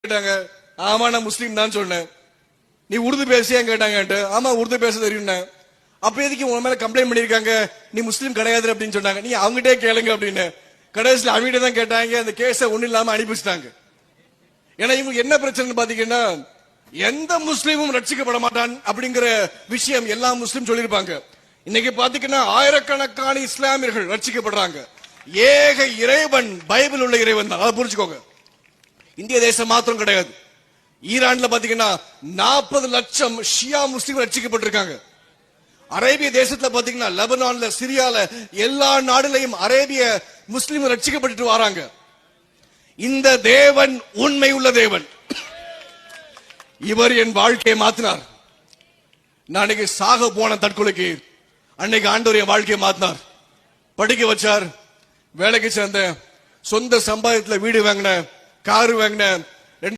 கேட்டாங்க. ஆமா நான் முஸ்லீம் தான் சொன்னேன். நீ உருது பேசியா கேட்டாங்க. ஆமா உருது பேச தெரியும். அப்ப எதுக்கு உன் மேல கம்ப்ளைண்ட் பண்ணிருக்காங்க, நீ முஸ்லீம் கிடையாது அப்படின்னு சொன்னாங்க. நீ அவங்ககிட்டே கேளுங்க அப்படின்னு கடைசியில் அவங்ககிட்ட தான் கேட்டாங்க. அந்த கேஸ ஒண்ணு இல்லாம அனுப்பிச்சிட்டாங்க. ஏன்னா இவங்களுக்கு என்ன பிரச்சனை பாத்தீங்கன்னா, எந்த முஸ்லீமும் ரட்சிக்கப்பட மாட்டான் அப்படிங்கிற விஷயம் எல்லா முஸ்லீம் சொல்லியிருப்பாங்க. இன்னைக்கு பாத்தீங்கன்னா ஆயிரக்கணக்கான இஸ்லாமியர்கள் ரட்சிக்கப்படுறாங்க. ஏக இறைவன் பைபிள் உள்ள இறைவன் தான், அதை புரிஞ்சுக்கோங்க. இந்திய தேசம் மாத்திரம் கிடையாது. ஈரான்ல பாத்தீங்கன்னா 40 லட்சம் ஷியா முஸ்லீம் ரட்சிக்கப்பட்டிருக்காங்க. அரேபிய தேசத்துல பாத்தீங்கன்னா லெபனான்ல, சிரியால, எல்லா நாடுலையும் அரேபிய முஸ்லீம் ரட்சிக்கப்பட்டு வராங்க. இந்த தேவன் உண்மை உள்ள தேவன். இவர் என் வாழ்க்கையை மாத்தினார். நான் அன்னைக்கு சாக போன தற்கொலைக்கு அன்னைக்கு ஆண்டவர் என் வாழ்க்கையை மாத்தினார். படிக்க வச்சார், வேலைக்கு சேர்ந்தேன், சொந்த சம்பாதித்துல வீடு வாங்கினேன், காரு வாங்கினேன்,